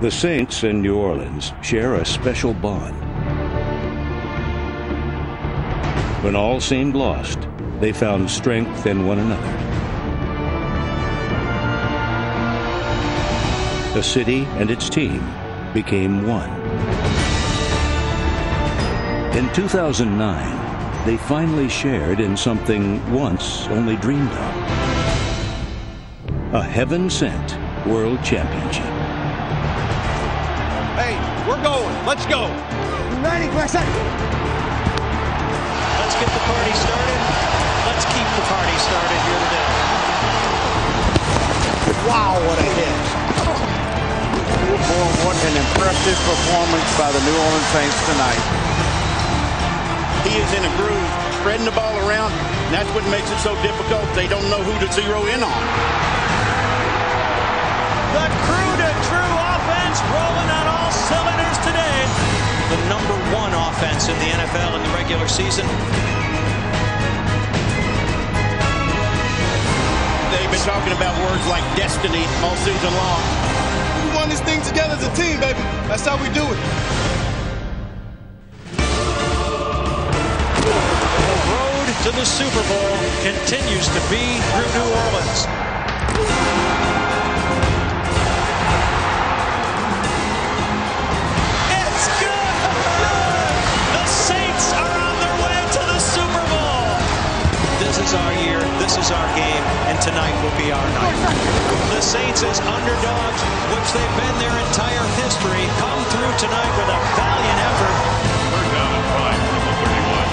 The Saints and New Orleans share a special bond. When all seemed lost, they found strength in one another. The city and its team became one. In 2009, they finally shared in something once only dreamed of. A heaven-sent World Championship. Hey, we're going. Let's go. You ready, Grayson? Let's get the party started. Let's keep the party started here today. Wow, what a hit. Boy, what an impressive performance by the New Orleans Saints tonight. He is in a groove, spreading the ball around, and that's what makes it so difficult. They don't know who to zero in on. The crew-to-true offense rolling on all cylinders today. The #1 offense in the NFL in the regular season. They've been talking about words like destiny all season long. We won this thing together as a team, baby. That's how we do it. The road to the Super Bowl continues to be through New Orleans. It's good! The Saints are on their way to the Super Bowl. This is our year, this is our game, and tonight will be our night. The Saints as underdogs, which they've been their entire history, come through tonight with a valiant effort. We're down and 5 from the 31.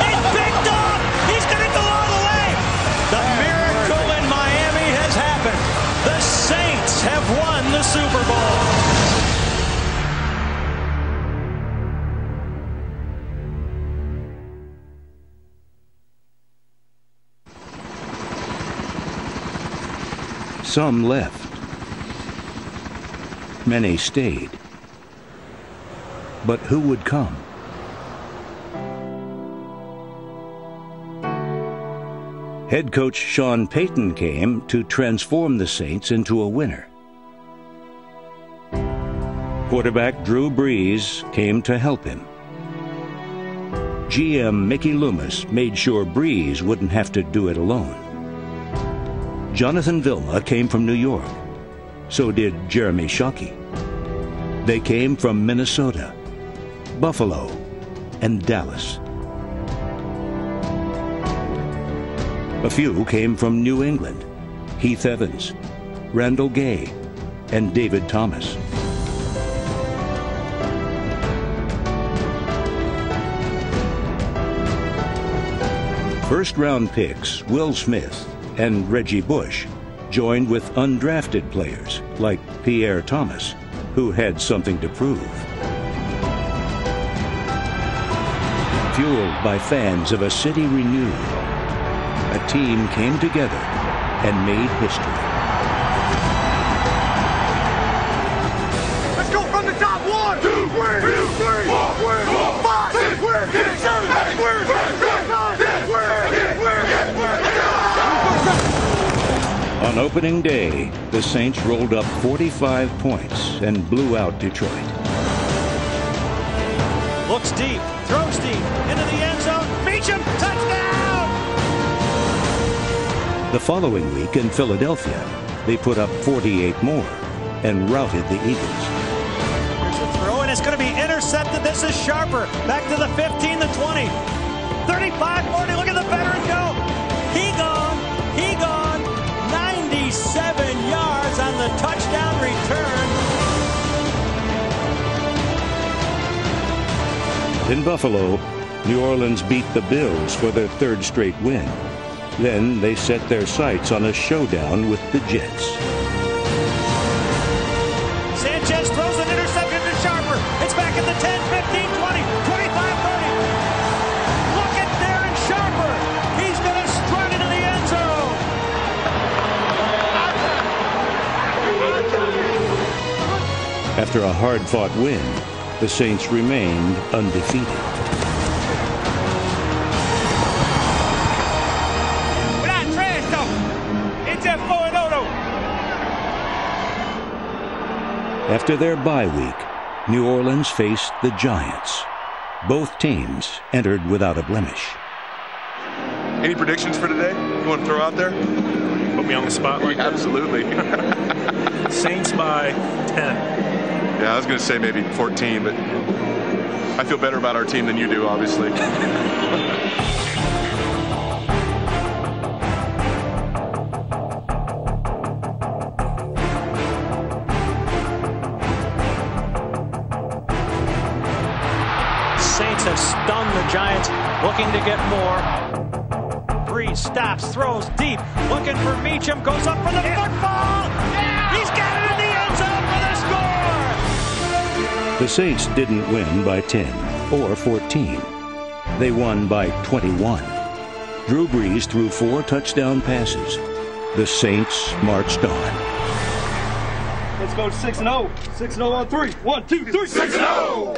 He's picked off! He's going to go all the way! The miracle in Miami has happened. The Saints have won the Super Bowl. Some left. Many stayed. But who would come? Head coach Sean Payton came to transform the Saints into a winner. Quarterback Drew Brees came to help him. GM Mickey Loomis made sure Brees wouldn't have to do it alone. Jonathan Vilma came from New York. So did Jeremy Shockey. They came from Minnesota, Buffalo, and Dallas. A few came from New England: Heath Evans, Randall Gay, and David Thomas. First-round picks Will Smith and Reggie Bush joined with undrafted players like Pierre Thomas, who had something to prove. Fueled by fans of a city renewed, a team came together and made history. Let's go from the top. 1, 2, 3, 4, 5, 6, 7, 8, 9. On opening day, the Saints rolled up 45 points and blew out Detroit. Looks deep, throws deep, into the end zone, Beachum, touchdown! The following week in Philadelphia, they put up 48 more and routed the Eagles. Here's the throw, and it's going to be intercepted. This is Sharper, back to the 15, the 20, 35, 40, look at the veteran go! He gone! 97 yards on the touchdown return. In Buffalo, New Orleans beat the Bills for their third straight win. Then they set their sights on a showdown with the Jets. Sanchez throws an interception to Sharper. It's back at the 10, 15, 20, 25, 30. Look at Darren Sharper. He's going to strut into the end zone. After a hard-fought win, the Saints remained undefeated. We're not trash, though. It's just 4-0, though. After their bye week, New Orleans faced the Giants. Both teams entered without a blemish. Any predictions for today you want to throw out there? Put me on the spot like that. Absolutely. Saints by 10. Yeah, I was going to say maybe 14, but I feel better about our team than you do, obviously. Saints have stunned the Giants, looking to get more. Brees stops, throws deep, looking for Meacham, goes up for the football. Yeah! He's got it in the end zone for the score! The Saints didn't win by 10 or 14. They won by 21. Drew Brees threw 4 touchdown passes. The Saints marched on. Let's go 6-0. 6-0 on 3. 1, 2, 3. 6-0!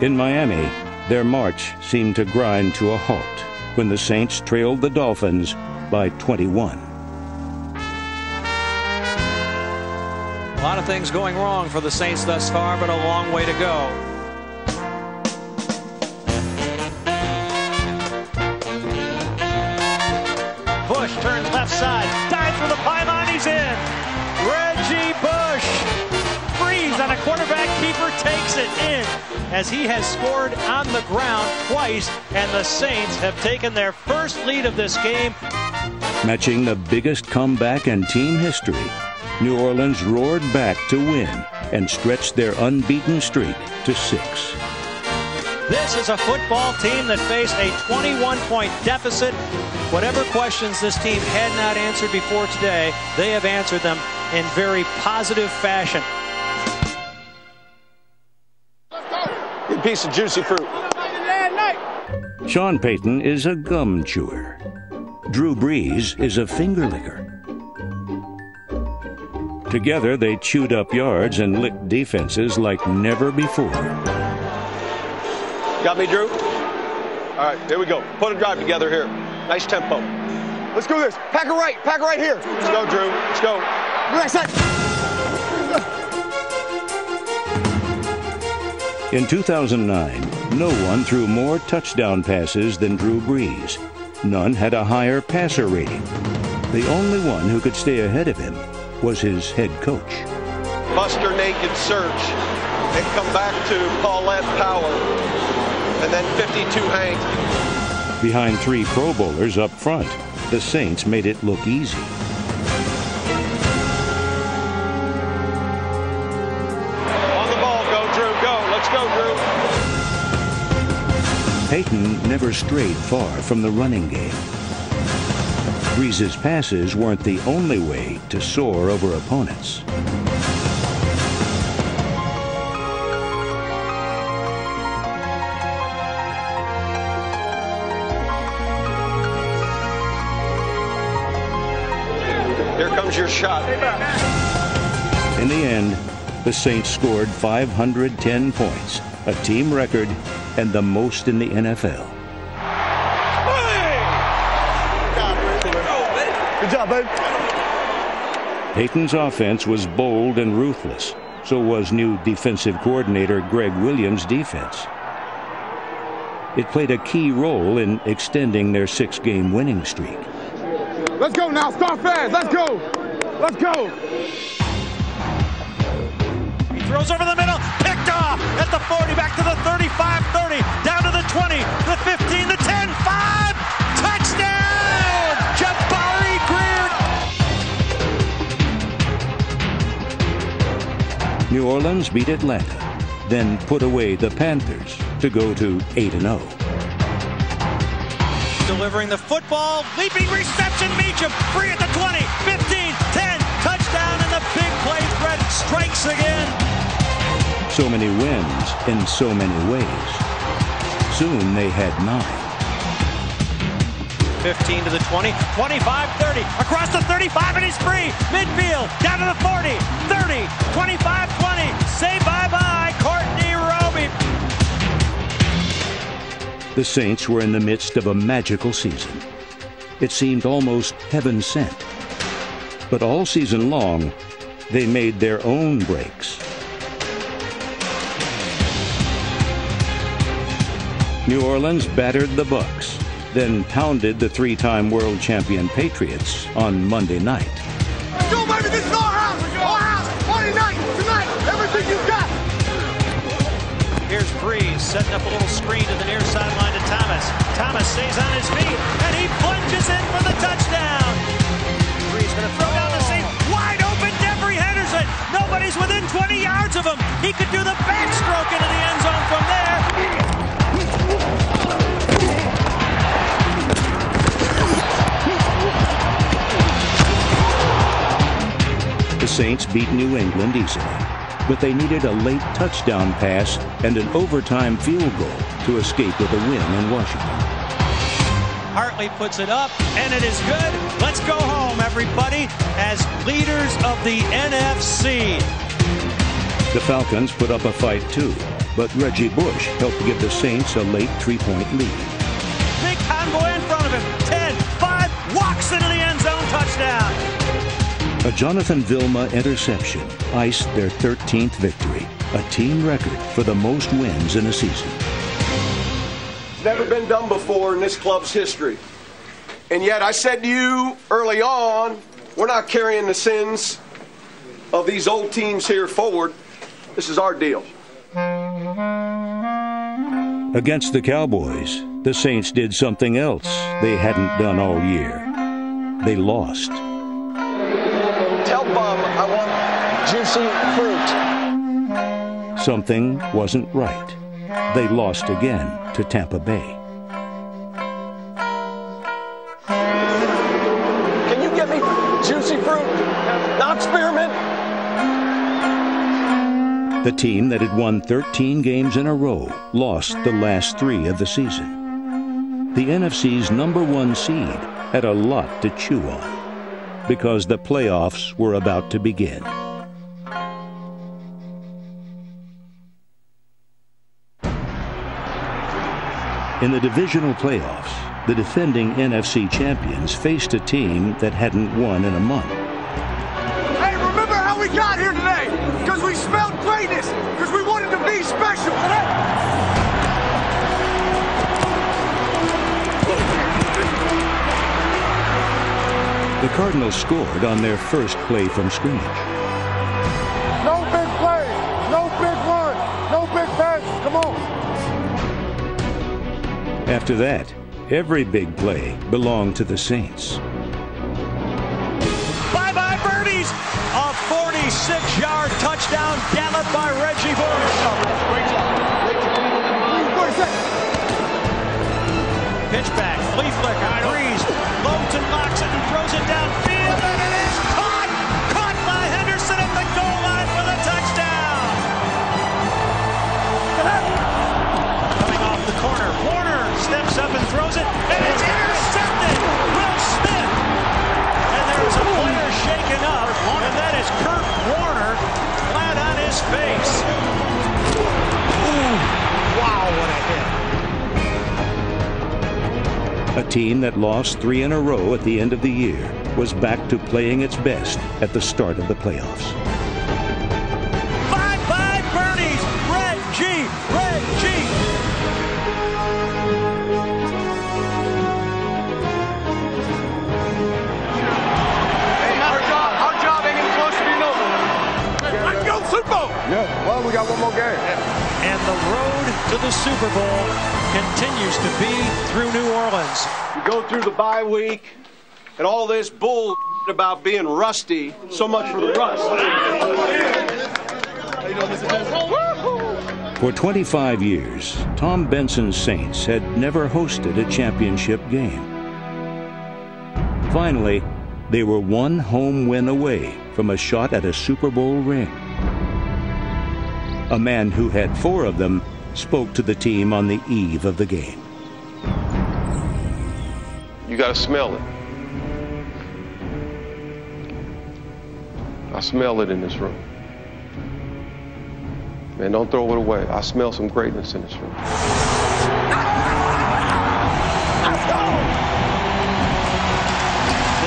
In Miami, their march seemed to grind to a halt when the Saints trailed the Dolphins by 21. A lot of things going wrong for the Saints thus far, but a long way to go. Bush turns left side, dives for the pylon, he's in. Reggie Bush. Brees on a quarterback keeper takes it in as he has scored on the ground twice, and the Saints have taken their first lead of this game. Matching the biggest comeback in team history, New Orleans roared back to win and stretched their unbeaten streak to 6. This is a football team that faced a 21-point deficit. Whatever questions this team had not answered before today, they have answered them in very positive fashion. Good piece of juicy fruit. Sean Payton is a gum chewer. Drew Brees is a finger licker. Together, they chewed up yards and licked defenses like never before. Got me, Drew? All right, here we go. Put a drive together here. Nice tempo. Let's do this. Pack it right here. Let's go, Drew. Let's go. Right side. In 2009, no one threw more touchdown passes than Drew Brees. None had a higher passer rating. The only one who could stay ahead of him was his head coach. Buster naked search. And come back to Paulette Power. And then 52 Hank. Behind 3 Pro Bowlers up front, the Saints made it look easy. On the ball, go Drew, go. Let's go, Drew. Payton never strayed far from the running game. Brees' passes weren't the only way to soar over opponents. Here comes your shot. In the end, the Saints scored 510 points, a team record and the most in the NFL. Good job, babe. Payton's offense was bold and ruthless. So was new defensive coordinator Greg Williams' defense. It played a key role in extending their 6-game winning streak. Let's go now. Start fast. Let's go. Let's go. He throws over the middle, picked off at the 40, back to the 35, 30, down to the 20, the 15, the 10, 5, touchdown! Jabari Greer! New Orleans beat Atlanta, then put away the Panthers to go to 8-0. Delivering the football, leaping reception, Meacham, free at the 20, 15, 10, touchdown, and the big play threat strikes again. So many wins in so many ways. Soon they had 9. 15 to the 20, 25, 30, across the 35, and he's free. Midfield, down to the 40, 30, 25, 20. Say bye-bye, Courtney Roby. The Saints were in the midst of a magical season. It seemed almost heaven-sent. But all season long, they made their own breaks. New Orleans battered the Bucks, then pounded the three-time world champion Patriots on Monday night. Let's go, baby! This is our house! Our house! Party night! Tonight! Everything you got! Here's Breeze setting up a little screen to the near sideline to Thomas. Thomas stays on his feet, and he plunges in for the touchdown. Breeze going to throw down the seam. Wide open, Devery Henderson. Nobody's within 20 yards of him. He could do the backstroke into the end zone from there. The Saints beat New England easily, but they needed a late touchdown pass and an overtime field goal to escape with a win in Washington. Hartley puts it up, and it is good. Let's go home, everybody, as leaders of the NFC. The Falcons put up a fight too, but Reggie Bush helped give the Saints a late 3-point lead. Big convoy in front of him. 10-5, walks into the end zone, touchdown. A Jonathan Vilma interception iced their 13th victory, a team record for the most wins in a season. It's never been done before in this club's history. And yet I said to you early on, we're not carrying the sins of these old teams here forward. This is our deal. Against the Cowboys, the Saints did something else they hadn't done all year. They lost. Tell Bum I want juicy fruit. Something wasn't right. They lost again to Tampa Bay. Can you get me juicy fruit? Not spearmint. The team that had won 13 games in a row lost the last 3 of the season. The NFC's #1 seed had a lot to chew on because the playoffs were about to begin. In the divisional playoffs, the defending NFC champions faced a team that hadn't won in a month. Hey, remember how we got here today? Because we smelled greatness. Because we wanted to be special. The Cardinals scored on their first play from scrimmage. No big plays. No big run. No big pass. Come on. After that, every big play belonged to the Saints. Bye-bye birdies! A 46-yard touchdown gallop by Reggie Bush. Great job. Pitch back, flea flicker, Breeze, loads and locks it and throws it downfield, and it is caught! Caught by Henderson at the goal line for the touchdown! Coming off the corner, Warner steps up and throws it, and it's intercepted! Will Smith! And there's a player shaken up, and that is Kurt Warner, flat on his face. Ooh, wow, what a hit. A team that lost 3 in a row at the end of the year was back to playing its best at the start of the playoffs. Bye-bye birdies! Reggie! Reggie! Hey, our job ain't getting closer to being over. Let's go, Super Bowl! Yeah, well, we got one more game. And the road to the Super Bowl continues to be through New Orleans. You go through the bye week and all this bull about being rusty. So much for the rust. For 25 years, Tom Benson's Saints had never hosted a championship game. Finally, they were one home win away from a shot at a Super Bowl ring. A man who had 4 of them spoke to the team on the eve of the game. You got to smell it. I smell it in this room. Man, don't throw it away. I smell some greatness in this room.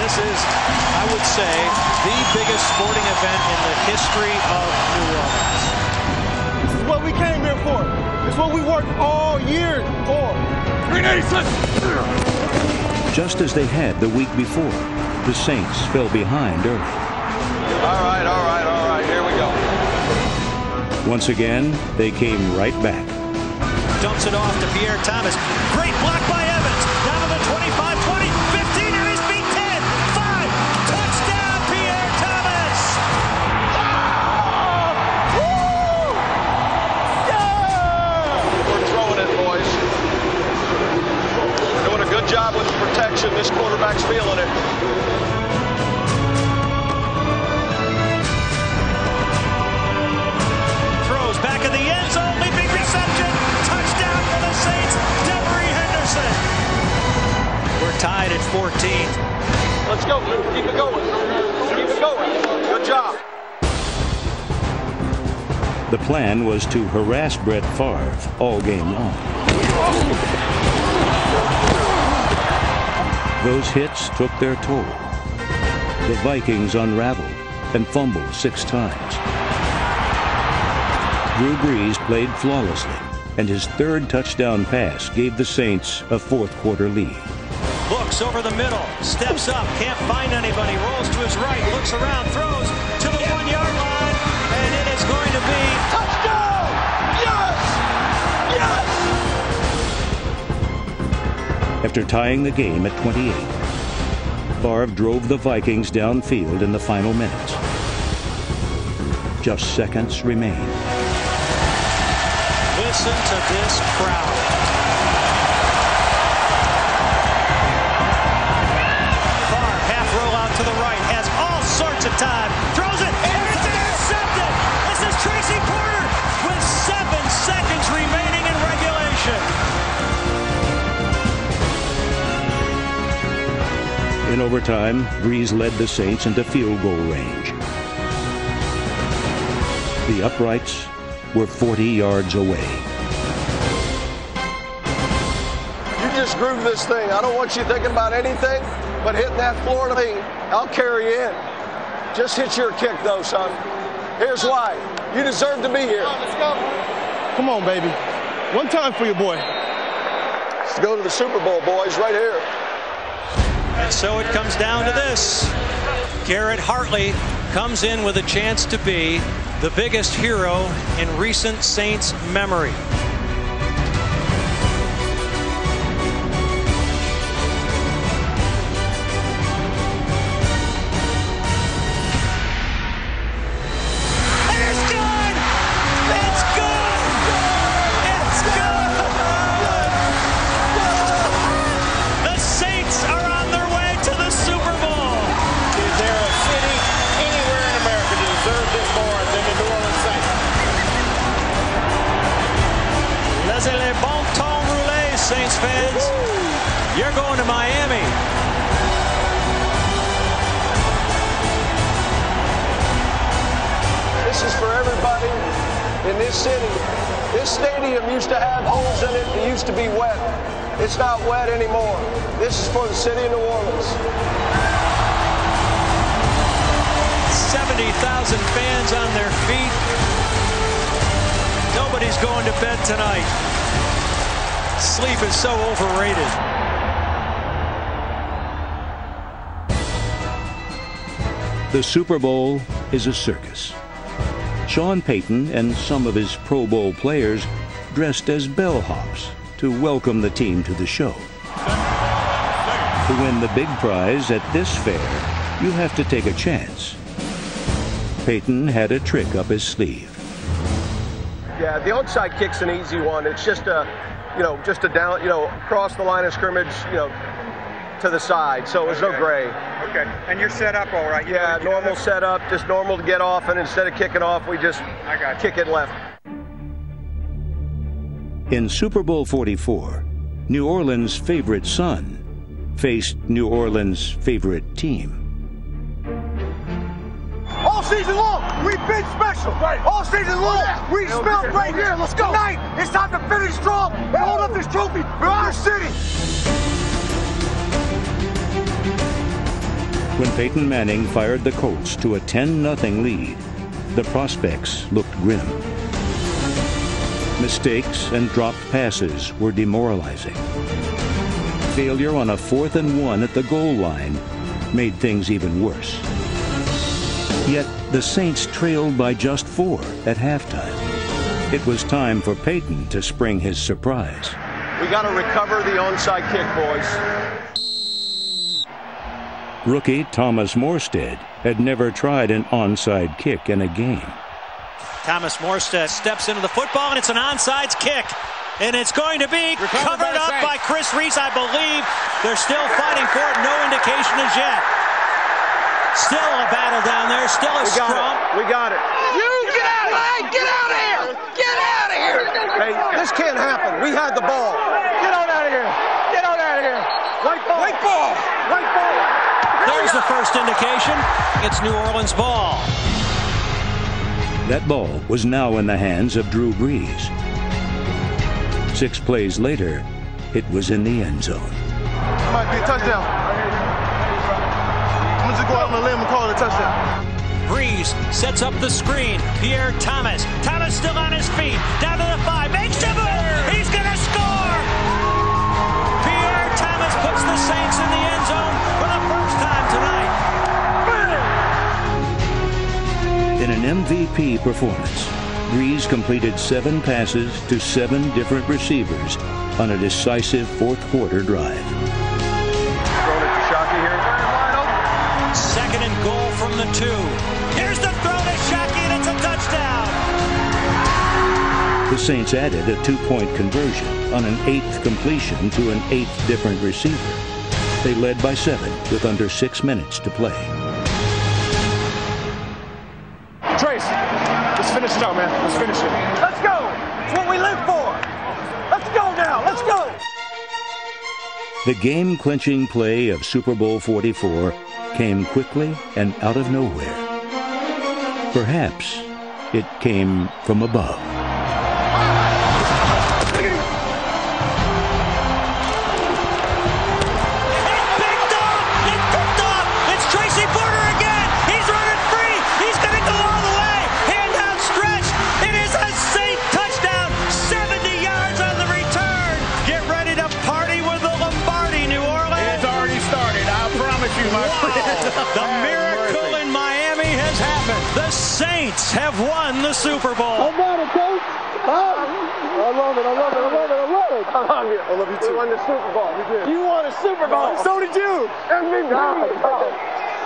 This is, I would say, the biggest sporting event in the history of New Orleans. This is what we came here for. It's what we worked all year for. Green Aces! Just as they had the week before, the Saints fell behind early. All right, here we go. Once again, they came right back. Dumps it off to Pierre Thomas. Great block by Evans. Down to the 25, 20, 15, and he's beat 10, 5. Touchdown, Pierre Thomas! We're throwing it, boys. Doing a good job with the protection. This quarterback's feeling it. Throws back in the end zone. Leaping reception. Touchdown for the Saints. Devery Henderson. We're tied at 14. Let's go. Keep it going. Keep it going. Good job. The plan was to harass Brett Favre all game long. Those hits took their toll. The Vikings unraveled and fumbled 6 times. Drew Brees played flawlessly, and his 3rd touchdown pass gave the Saints a 4th quarter lead. Looks over the middle, steps up, can't find anybody, rolls to his right, looks around, throws to the 1-yard line, and it is going to be Touchdown! Yes! Yes! After tying the game at 28, Favre drove the Vikings downfield in the final minutes. Just seconds remained. Listen to this crowd. Favre, half roll out to the right, has all sorts of time, throws it, and it's intercepted! This is Tracy Porter with 7 seconds remaining in regulation. In overtime, Brees led the Saints into field goal range. The uprights were 40 yards away. You just groove this thing. I don't want you thinking about anything but hitting that Florida thing. I'll carry you in. Just hit your kick, though, son. Here's why. You deserve to be here. Let's go. Come on, baby. One time for your boy. Let's go to the Super Bowl, boys, right here. And so it comes down to this. Garrett Hartley comes in with a chance to be the biggest hero in recent Saints memory. It's good! It's good! It's good! The Saints are on their way to the Super Bowl. Is there a city anywhere in America that deserves this more than the New Orleans Saints? Laissez les bon temps rouler, Saints fans. You're going to Miami. This is for everybody in this city. This stadium used to have holes in it. It used to be wet. It's not wet anymore. This is for the city of New Orleans. 70,000 fans on their feet. Nobody's going to bed tonight. Sleep is so overrated. The Super Bowl is a circus. Sean Payton and some of his Pro Bowl players dressed as bellhops to welcome the team to the show. To win the big prize at this fair, you have to take a chance. Payton had a trick up his sleeve. Yeah, the onside kick's an easy one. It's just a down, across the line of scrimmage, to the side. So there's no gray. Okay, and you're set up all right? Yeah, normal setup, just normal to get off, and instead of kicking off, we just kick it left. In Super Bowl 44, New Orleans' favorite son faced New Orleans' favorite team. All season long, we've been special. Right. All season long, we smelled great. Here, let's go. Tonight, it's time to finish strong and hold up this trophy for our city. When Peyton Manning fired the Colts to a 10-0 lead, the prospects looked grim. Mistakes and dropped passes were demoralizing. Failure on a 4th and 1 at the goal line made things even worse. Yet the Saints trailed by just 4 at halftime. It was time for Peyton to spring his surprise. We got to recover the onside kick, boys. Rookie Thomas Morstead had never tried an onside kick in a game. Thomas Morstead steps into the football, and it's an onside kick. And it's going to be covered up by Chris Reese, I believe. They're still fighting for it. No indication as yet. Still a battle down there. Still a scrum. We got it. You get out of here! Get out of here! Get out of here! Hey, this can't happen. We had the ball. Get on out of here! Get on out of here! White ball! White ball! White ball! There's the first indication. It's New Orleans ball. That ball was now in the hands of Drew Brees. 6 plays later, it was in the end zone. Might be a touchdown. I'm going to just go out on a limb and call it a touchdown. Brees sets up the screen. Pierre Thomas. Thomas still on his feet. Down to the 5. Makes the move. He's going to score. Pierre Thomas puts the Saints in the end zone for the first time tonight. In an MVP performance, Brees completed 7 passes to 7 different receivers on a decisive fourth-quarter drive. Throwing it to Shockey here. 2nd and goal from the 2. Here's the throw to Shockey, and it's a touchdown. The Saints added a 2-point conversion on an 8th completion to an 8th different receiver. They led by 7 with under 6 minutes to play. Trace, let's finish it out, man. Let's finish it. Let's go. It's what we live for. Let's go now. Let's go. The game-clinching play of Super Bowl 44 came quickly and out of nowhere. Perhaps it came from above. The miracle in Miami has happened. The Saints have won the Super Bowl. I love it, Coach. I love it. I love it. I love it. I love it. I love you. I love you too. We won the Super Bowl. We did. You won a Super Bowl. So did you. MVP.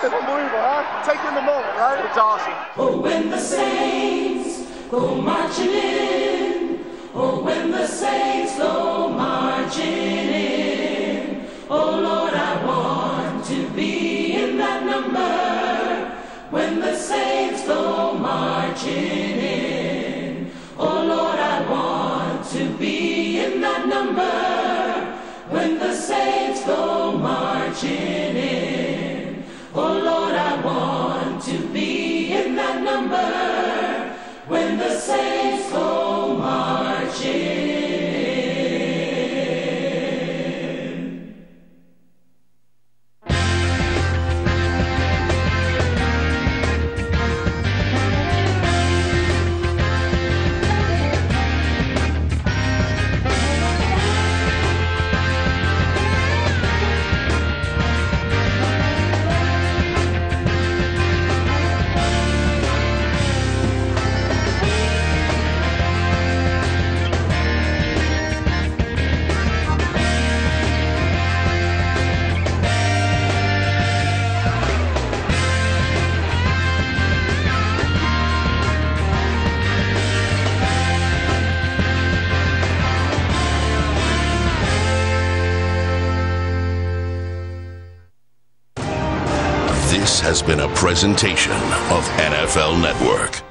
It's unbelievable, huh? Take in the moment, right? It's awesome. Oh, when the Saints go marching in. Oh, when the Saints go marching in. Oh, Lord, I want to be in that number. When the Saints go marching in. Oh, Lord, I want to be in that number. When the Saints go marching in. Oh, Lord, I want to be in that number. When the Saints go marching in. This has been a presentation of NFL Network.